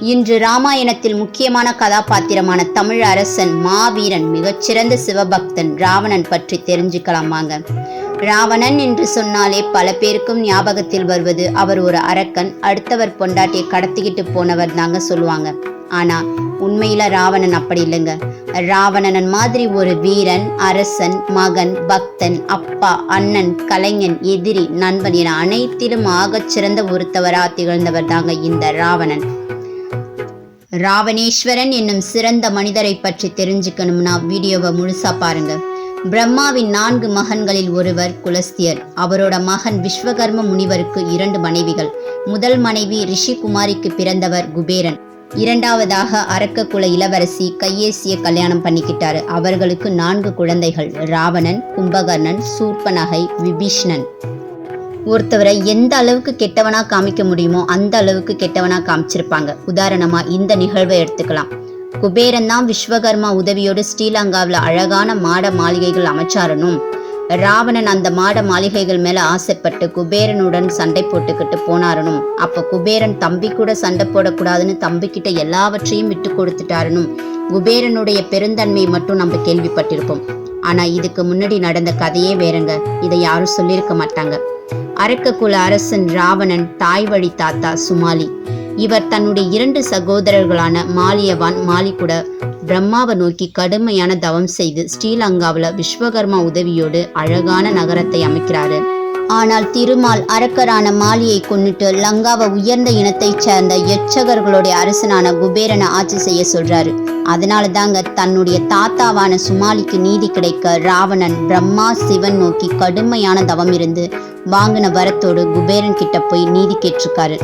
இன்று ராமாயணத்தில் முக்கியமான கதாபாத்திரமான தமிழ் அரசன் மாவீரன் மிகச்சிறந்த சிவபக்தன் ராவணன் பற்றி தெரிஞ்சுக்கலாம் வாங்க. ராவணன் என்று சொன்னாலே பல பேருக்கும் ஞாபகத்தில் வருவது அவர் ஒரு அரக்கன், அடுத்தவர் பொண்டாட்டியை கடத்திக்கிட்டு போனவர் தாங்க சொல்லுவாங்க. ஆனா உண்மையில ராவணன் அப்படி இல்லைங்க. ராவணன் மாதிரி ஒரு வீரன், அரசன், மகன், பக்தன், அப்பா, அண்ணன், கலைஞன், எதிரி, நண்பன் என அனைத்திலும் ஆகச்சிறந்த ஒருத்தவரா திகழ்ந்தவர் தாங்க இந்த ராவணன். ராவணேஸ்வரன் என்னும் சிறந்த மனிதரை பற்றி தெரிஞ்சுக்கணும்னா வீடியோவை முழுசா பாருங்க. பிரம்மாவின் 4 மகன்களில் ஒருவர் குலஸ்தியர். அவரோட மகன் விஸ்வகர்ம முனிவருக்கு 2 மனைவிகள். முதல் மனைவி ரிஷிகுமாரிக்கு பிறந்தவர் குபேரன். இரண்டாவதாக அரக்க குல இளவரசி கையேசிய கல்யாணம் பண்ணிக்கிட்டாரு. அவர்களுக்கு 4 குழந்தைகள்: ராவணன், கும்பகர்ணன், சூர்பனகை, விபீஷ்ணன். ஒருத்தவரை எந்த அளவுக்கு கெட்டவனா காமிக்க முடியுமோ அந்த அளவுக்கு கெட்டவனா காமிச்சிருப்பாங்க. உதாரணமா இந்த நிகழ்வை எடுத்துக்கலாம். குபேரன் தான் விஸ்வகர்மா உதவியோடு ஸ்ரீலங்காவில் அழகான மாட மாளிகைகள் அமைச்சாரனும். ராவணன் அந்த மாட மாளிகைகள் மேல ஆசைப்பட்டு குபேரனுடன் சண்டை போட்டுக்கிட்டு போனாரனும். அப்ப குபேரன் தம்பி கூட சண்டை போடக்கூடாதுன்னு தம்பிக்கிட்ட எல்லாவற்றையும் விட்டு கொடுத்துட்டாரனும். குபேரனுடைய பெருந்தன்மையை மட்டும் நம்ம கேள்விப்பட்டிருப்போம். ஆனா இதுக்கு முன்னாடி நடந்த கதையே வேறங்க. இதை யாரும் சொல்லியிருக்க மாட்டாங்க. அரக்க குல அரசன் ராவணன் தாய் வழி தாத்தா சுமாலி. இவர் தன்னுடைய 2 சகோதரர்களான மாலியவான், மாலிகுட பிரம்மாவை நோக்கி கடுமையான தவம் செய்து ஸ்ரீலங்காவில் விஸ்வகர்மா உதவியோடு அழகான நகரத்தை அமைக்கிறாரு. ஆனால் திருமால் அரக்கரான மாலியை கொன்னுட்டு லங்காவை உயர்ந்த இனத்தைச் சேர்ந்த எச்சகர்களுடைய அரசனான குபேரனை ஆட்சி செய்ய சொல்றாரு. அதனால தாங்க தன்னுடைய தாத்தாவான சுமாலிக்கு நீதி கிடைக்க ராவணன் பிரம்மா சிவன் நோக்கி கடுமையான தவம் இருந்து வாங்கின வரத்தோடு குபேரன் கிட்ட போய் நீதி கேட்டிருக்காரு.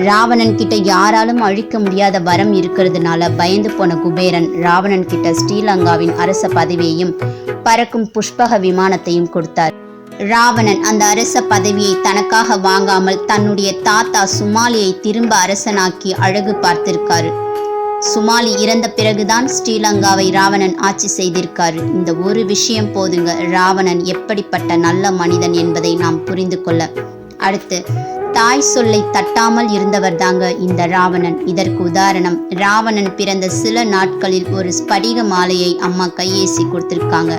ராவணன் கிட்ட யாராலும் அழிக்க முடியாத வரம் இருக்கிறதுனால பயந்து போன குபேரன் ராவணன் கிட்ட ஸ்ரீலங்காவின் அரச பதவியையும் பறக்கும் புஷ்பக விமானத்தையும் கொடுத்தார். ராவணன் அந்த அரச பதவியை தனக்காக வாங்காமல் தன்னுடைய தாத்தா சுமாலியை திரும்ப அரசனாக்கி அழகு பார்த்திருக்காரு. சுமாலி இறந்த பிறகுதான் ஸ்ரீலங்காவை ராவணன் ஆட்சி செய்திருக்காரு. இந்த ஒரு விஷயம் போதுங்க ராவணன் எப்படிப்பட்ட நல்ல மனிதன் என்பதை நாம் புரிந்து கொள்ள. அடுத்து தாய் சொல்லை தட்டாமல் இருந்தவர் தாங்க இந்த ராவணன். இதற்கு உதாரணம், ராவணன் பிறந்த சில நாட்களில் ஒரு ஸ்படிக மாலையை அம்மா கையேசி கொடுத்திருக்காங்க.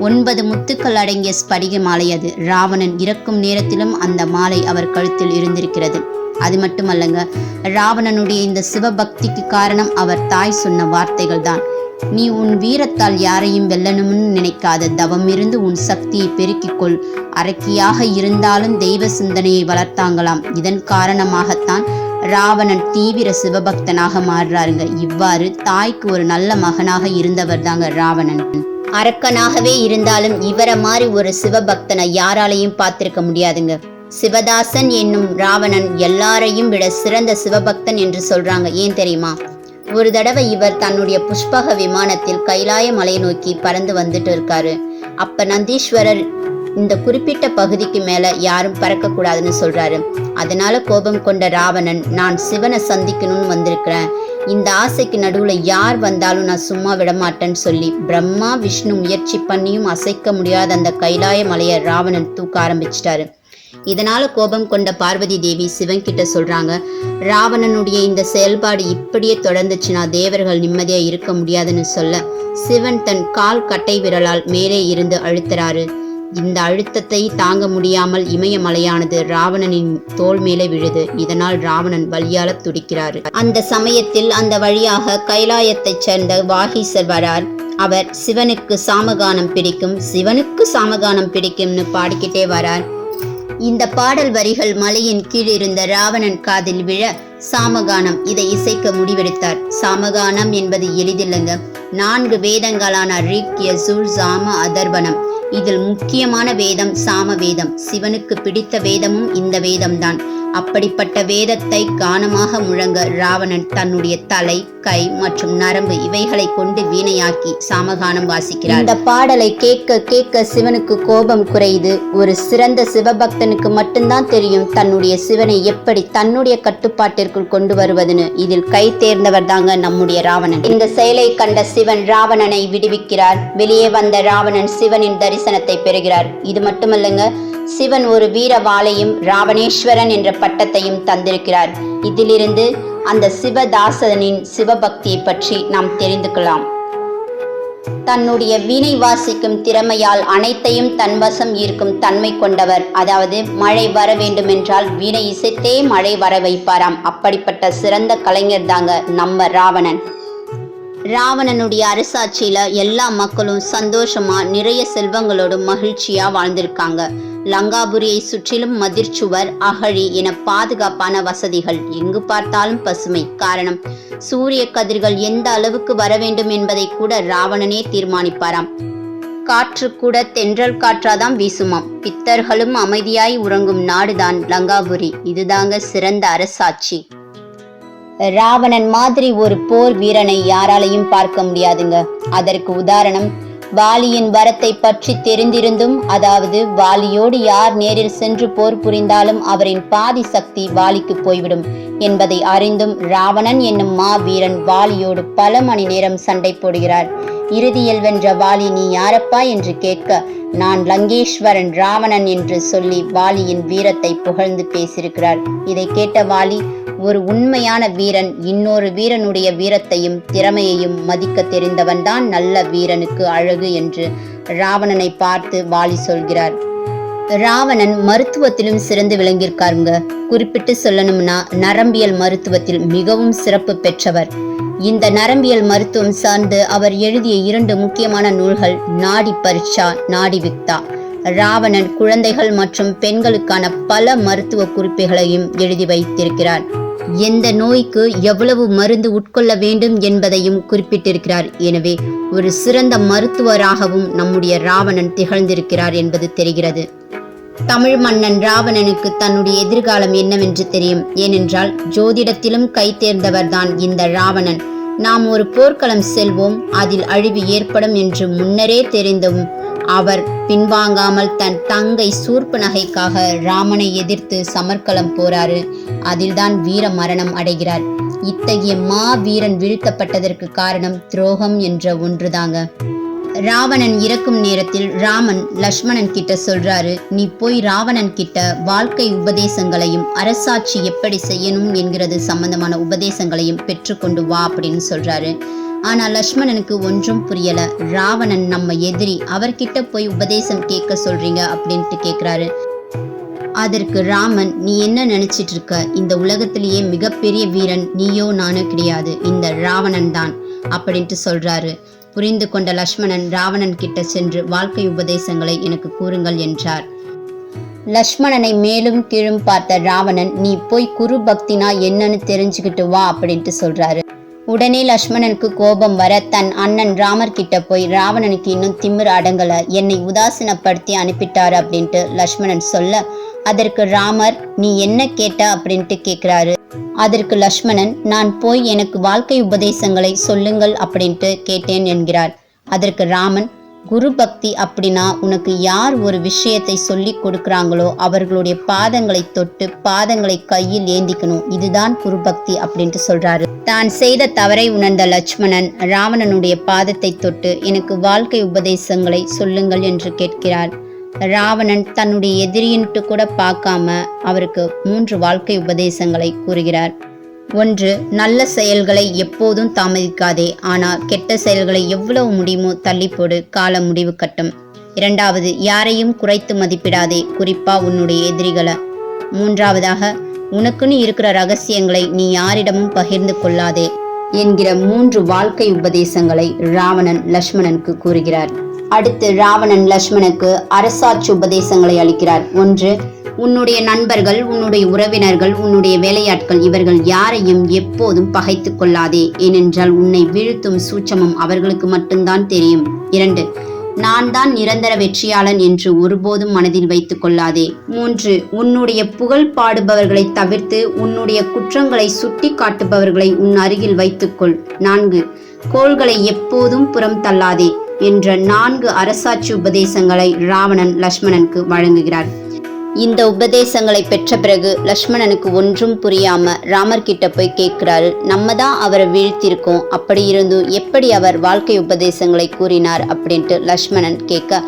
9 முத்துக்கள் அடங்கிய ஸ்படிக மாலை அது. ராவணன் இறக்கும் நேரத்திலும் அந்த மாலை அவர் கழுத்தில் இருந்திருக்கிறது. அது மட்டுமல்லங்க, ராவணனுடைய இந்த சிவபக்திக்கு காரணம் அவர் தாய் சொன்ன வார்த்தைகள் தான். நீ உன் வீரத்தால் யாரையும் வெல்லணும்னு நினைக்காத, தவம் இருந்து உன் சக்தியை பெருக்கிக்கொள். அரக்கியாக இருந்தாலும் தெய்வ சிந்தனையை வளர்த்தாங்களாம். இதன் காரணமாகத்தான் ராவணன் தீவிர சிவபக்தனாக மாறுறாருங்க. இவ்வாறு தாய்க்கு ஒரு நல்ல மகனாக இருந்தவர் தாங்க ராவணன். அரக்கனாகவே இருந்தாலும் இவரை மாதிரி ஒரு சிவபக்தனை யாராலையும் பார்த்திருக்க முடியாதுங்க. சிவதாசன் என்னும் ராவணன் எல்லாரையும் விட சிறந்த சிவபக்தன் என்று சொல்றாங்க. ஏன் தெரியுமா? ஒரு தடவை இவர் தன்னுடைய புஷ்பக விமானத்தில் கைலாய மலை நோக்கி பறந்து வந்துட்டு இருக்காரு. அப்ப நந்தீஸ்வரர் இந்த குறிப்பிட்ட பகுதிக்கு மேல யாரும் பறக்க கூடாதுன்னு சொல்றாரு. அதனால கோபம் கொண்ட ராவணன், நான் சிவனை சந்திக்கணும்னு வந்திருக்கிறேன், இந்த ஆசைக்கு நடுவுல யார் வந்தாலும் நான் சும்மா விடமாட்டேன்னு சொல்லி பிரம்மா விஷ்ணு முயற்சி பண்ணியும் அசைக்க முடியாத அந்த கைலாய மலையை ராவணன் தூக்க ஆரம்பிச்சிட்டாரு. இதனால கோபம் கொண்ட பார்வதி தேவி சிவன் கிட்ட சொல்றாங்க, ராவணனுடைய இந்த செயல்பாடு இப்படியே தொடர்ந்துச்சுன்னா தேவர்கள் நிம்மதியா இருக்க முடியாதுன்னு சொல்ல சிவன் தன் கால் கட்டை விரலால் மேலே இருந்து அழுத்துறாரு. இந்த அழுத்தத்தை தாங்க முடியாமல் இமயமலையானது ராவணனின் தோல் மேலே விழுது. இதனால் ராவணன் வலியால துடிக்கிறாரு. அந்த சமயத்தில் அந்த வழியாக கைலாயத்தைச் சேர்ந்த வாகீசர் வரார். அவர் சிவனுக்கு சாமகானம் பிடிக்கும், சிவனுக்கு சாமகானம் பிடிக்கும்னு பாடிக்கிட்டே வரார். இந்த பாடல் வரிகள் மலையின் கீழ் இருந்த ராவணன் காதில் விழ சாமகானம் இதை இசைக்க முடிவெடுத்தார். சாமகானம் என்பது எளிதில்லைங்க. 4 வேதங்களான ரிக், யஜுர், சாம, அதர்வனம். இதில் முக்கியமான வேதம் சாம வேதம். சிவனுக்கு பிடித்த வேதமும் இந்த வேதம்தான். அப்படிப்பட்ட வேதத்தை கானமாக முழங்க ராவணன் தன்னுடைய தலை, கை மற்றும் நரம்பு இவைகளை கொண்டு வீணையாக்கி சாமகானம் வாசிக்கிறார். இந்த பாடலை கேட்க கேட்க சிவனுக்கு கோபம் குறையுது. ஒரு சிறந்த சிவபக்தனுக்கு மட்டும்தான் தெரியும் தன்னுடைய சிவனை எப்படி தன்னுடைய கட்டுப்பாட்டிற்குள் கொண்டு வருவதுன்னு. இதில் கை தேர்ந்தவர் தாங்க நம்முடைய ராவணன். இந்த செயலை கண்ட சிவன் ராவணனை விடுவிக்கிறார். வெளியே வந்த ராவணன் சிவனின் தரிசனத்தை பெறுகிறார். இது மட்டுமல்லங்க, சிவன் ஒரு வீர வாளையும் ராவணேஸ்வரன் என்ற பட்டத்தையும் தந்திருக்கிறார். இதிலிருந்து அந்த சிவதாசனின் சிவபக்தியை பற்றி நாம் தெரிந்து கொள்ளலாம். தன்னுடைய வீணை வாசிக்கும் திறமையால் அனைத்தையும் தன்வசம் ஈர்க்கும் தன்மை கொண்டவர். அதாவது மழை வர வேண்டுமென்றால் வீணை இசைத்தே மழை வர வைப்பாராம். அப்படிப்பட்ட சிறந்த கலைஞர் தாங்க நம்ம ராவணன். ராவணனுடைய அரசாட்சியில எல்லா மக்களும் சந்தோஷமா நிறைய செல்வங்களோடு மகிழ்ச்சியா வாழ்ந்திருக்காங்க. லங்காபுரியை சுற்றிலும் மதிர்ச்சுவர், அகழி என பாதுகாப்பான வசதிகள், எங்கு பார்த்தாலும் பசுமை. காரணம், சூரிய கதிர்கள் எந்த அளவுக்கு வர வேண்டும் என்பதை கூட ராவணனே தீர்மானிப்பாராம். காற்று கூட தென்றல் காற்றாதான் வீசுமாம். பித்தர்களும் அமைதியாய் உறங்கும் நாடுதான் லங்காபுரி. இதுதாங்க சிறந்த அரசாட்சி. ராவணன் மாதிரி ஒரு போர் வீரனை யாராலையும் பார்க்க முடியாதுங்க. அதற்கு உதாரணம், வாலியின் வரத்தை பற்றி தெரிந்திருந்தும், அதாவது வாலியோடு யார் நேரில் சென்று போர் புரிந்தாலும் அவரின் பாதி சக்தி வாலிக்கு போய்விடும் என்பதை அறிந்தும் ராவணன் என்னும் மாவீரன் வாலியோடு பல மணி நேரம் சண்டை போடுகிறார். இறுதியில் வென்ற வாலி, நீ யாரப்பா என்று கேட்க, நான் லங்கேஸ்வரன் ராவணன் என்று சொல்லி வாலியின் வீரத்தை புகழ்ந்து பேசியிருக்கிறார். இதை கேட்ட வாலி, ஒரு உண்மையான வீரன் இன்னொரு வீரனுடைய வீரத்தையும் திறமையையும் மதிக்க தெரிந்தவன் தான் நல்ல வீரனுக்கு அழகு என்று ராவணனை பார்த்து வாலி சொல்கிறார். ராவணன் மருத்துவத்திலும் சிறந்து விளங்கியிருக்காருங்க. குறிப்பிட்டு சொல்லணும்னா நரம்பியல் மருத்துவத்தில் மிகவும் சிறப்பு பெற்றவர். இந்த நரம்பியல் மருத்துவம் சார்ந்து அவர் எழுதிய 2 முக்கியமான நூல்கள் நாடி பரீட்சா, நாடி விக்தா. ராவணன் குழந்தைகள் மற்றும் பெண்களுக்கான பல மருத்துவ குறிப்புகளையும் எழுதி வைத்திருக்கிறார். எந்த நோய்க்கு எவ்வளவு மருந்து உட்கொள்ள வேண்டும் என்பதையும் குறிப்பிட்டிருக்கிறார். எனவே ஒரு சிறந்த மருத்துவராகவும் நம்முடைய ராவணன் திகழ்ந்திருக்கிறார் என்பது தெரிகிறது. தமிழ் மன்னன் ராவணனுக்கு தன்னுடைய எதிர்காலம் என்னவென்று தெரியும். ஏனென்றால் ஜோதிடத்திலும் கை தேர்ந்தவர்தான் இந்த ராவணன். நாம் ஒரு போர்க்களம் செல்வோம், அதில் அழிவு ஏற்படும் என்று முன்னரே தெரிந்தும் அவர் பின்வாங்காமல் தன் தங்கை சூர்ப்பு நகைக்காக ராமனை எதிர்த்து சமர்க்களம் போராறு. அதில்தான் வீர மரணம் அடைகிறார். இத்தகைய மாவீரன் வீழ்த்தப்பட்டதற்கு காரணம் துரோகம் என்ற ஒன்றுதாங்க. ராவணன் இறக்கும் நேரத்தில் ராமன் லக்ஷ்மணன் கிட்ட சொல்றாரு, நீ போய் ராவணன் கிட்ட வாழ்க்கை உபதேசங்களையும் அரசாட்சி எப்படி செய்யணும் என்கிறது சம்பந்தமான உபதேசங்களையும் பெற்றுக்கொண்டு வா அப்படின்னு சொல்றாரு. ஆனா லக்ஷ்மணனுக்கு ஒன்றும் புரியல. ராவணன் நம்ம எதிரி, அவர்கிட்ட போய் உபதேசம் கேட்க சொல்றீங்க அப்படின்ட்டு கேட்கிறாரு. அதற்கு ராமன், நீ என்ன நினைச்சிட்டு இருக்க? இந்த உலகத்திலேயே மிகப்பெரிய வீரன் நீயோ நானோ கிடையாது, இந்த ராவணன் தான் அப்படின்ட்டு சொல்றாரு. புரிந்து கொண்ட லக்ஷ்மணன் ராவணன் கிட்ட சென்று வாழ்க்கை உபதேசங்களை எனக்கு கூறுங்கள் என்றார். லக்ஷ்மணனை மேலும் கீழும் பார்த்த ராவணன், நீ போய் குரு பக்தினா என்னன்னு தெரிஞ்சுக்கிட்டு வா அப்படின்ட்டு சொல்றாரு. உடனே லக்ஷ்மணனுக்கு கோபம் வர தன் அண்ணன் ராமர் கிட்ட போய், ராவணனுக்கு இன்னும் திமிர் அடங்கல, என்னை உதாசீனப்படுத்தி அனுப்பிட்டாரு அப்படின்ட்டு லக்ஷ்மணன் சொல்ல, அதற்கு ராமர், நீ என்ன கேட்ட அப்படின்ட்டு கேட்கிறாரு. அதற்கு லக்ஷ்மணன், நான் போய் எனக்கு வாழ்க்கை உபதேசங்களை சொல்லுங்கள் அப்படின்ட்டு கேட்டேன் என்கிறார். அதற்கு ராமன், குரு பக்தி அப்படின்னா உனக்கு யார் ஒரு விஷயத்தை சொல்லி கொடுக்குறாங்களோ அவர்களுடைய பாதங்களை தொட்டு பாதங்களை கையில் ஏந்திக்கணும், இதுதான் குரு பக்தி அப்படின்ட்டு சொல்றாரு. தான் செய்த தவறை உணர்ந்த லட்சுமணன் ராவணனுடைய பாதத்தை தொட்டு எனக்கு வாழ்க்கை உபதேசங்களை சொல்லுங்கள் என்று கேட்கிறார். ராவணன் தன்னுடைய எதிரின்ட்டு கூட பார்க்காம அவருக்கு 3 வாழ்க்கை உபதேசங்களை கூறுகிறார். 1. நல்ல செயல்களை எப்போதும் தாமதிக்காதே, ஆனால் கெட்ட செயல்களை எவ்வளவு முடியுமோ தள்ளி போடு, கால முடிவு கட்டும். 2. யாரையும் குறைத்து மதிப்பிடாதே, குறிப்பா உன்னுடைய எதிரிகளை. 3. உனக்குன்னு இருக்கிற ரகசியங்களை நீ யாரிடமும் பகிர்ந்து கொள்ளாதே என்கிற 3 வாழ்க்கை உபதேசங்களை ராவணன் லக்ஷ்மணனுக்கு கூறுகிறார். அடுத்து ராவணன் லக்ஷ்மணனுக்கு அரசாட்சி உபதேசங்களை அளிக்கிறார். 1. உன்னுடைய நண்பர்கள், உன்னுடைய உறவினர்கள், உன்னுடைய வேலையாட்கள் இவர்கள் யாரையும் எப்போதும் பகைத்து கொள்ளாதே, ஏனென்றால் உன்னை வீழ்த்தும் சூட்சமும் அவர்களுக்கு மட்டும்தான் தெரியும். 2. நான் தான் நிரந்தர வெற்றியாளன் என்று ஒருபோதும் மனதில் வைத்துக் கொள்ளாதே. 3. உன்னுடைய புகழ் பாடுபவர்களை தவிர்த்து உன்னுடைய குற்றங்களை சுட்டி காட்டுபவர்களை உன் அருகில் வைத்துக்கொள். 4. கோள்களை எப்போதும் புறம் தள்ளாதே என்ற 4 அரசாட்சி உபதேசங்களை ராவணன் லக்ஷ்மணனுக்கு வழங்குகிறார். இந்த உபதேசங்களை பெற்ற பிறகு லக்ஷ்மணனுக்கு ஒன்றும் புரியாம ராமர் கிட்ட போய் கேட்கிறாரு, நம்ம தான் அவரை வீழ்த்திருக்கோம், அப்படி இருந்தும் எப்படி அவர் வாழ்க்கை உபதேசங்களை கூறினார் அப்படின்ட்டு லக்ஷ்மணன் கேட்க,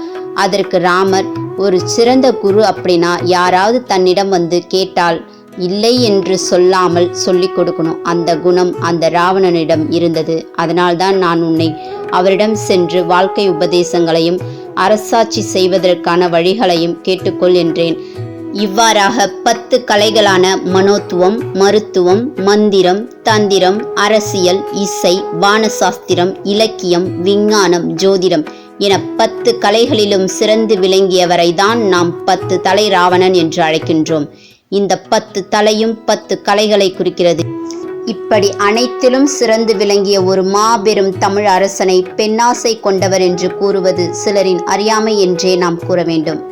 அதற்கு ராமர், ஒரு சிறந்த குரு அப்படின்னா யாராவது தன்னிடம் வந்து கேட்டால் இல்லை என்று சொல்லாமல் சொல்லிக் கொடுக்கணும். அந்த குணம் அந்த ராவணனிடம் இருந்தது. அதனால்தான் நான் உன்னை அவரிடம் சென்று வாழ்க்கை உபதேசங்களையும் அரசாட்சி செய்வதற்கான வழிகளையும் கேட்டுக்கொள் என்றேன். இவ்வாறாக 10 கலைகளான மனோத்துவம், மருத்துவம், மந்திரம், தந்திரம், அரசியல், இசை, வானசாஸ்திரம், இலக்கியம், விஞ்ஞானம், ஜோதிடம் என 10 கலைகளிலும் சிறந்து விளங்கியவரை தான் நாம் 10 தலை ராவணன் என்று அழைக்கின்றோம். இந்த 10 தலையும் 10 கலைகளை குறிக்கிறது. இப்படி அனைத்திலும் சிறந்து விளங்கிய ஒரு மாபெரும் தமிழ் அரசனை பெண்ணாசை கொண்டவர் என்று கூறுவது சிலரின் அறியாமை என்றே நாம் கூற வேண்டும்.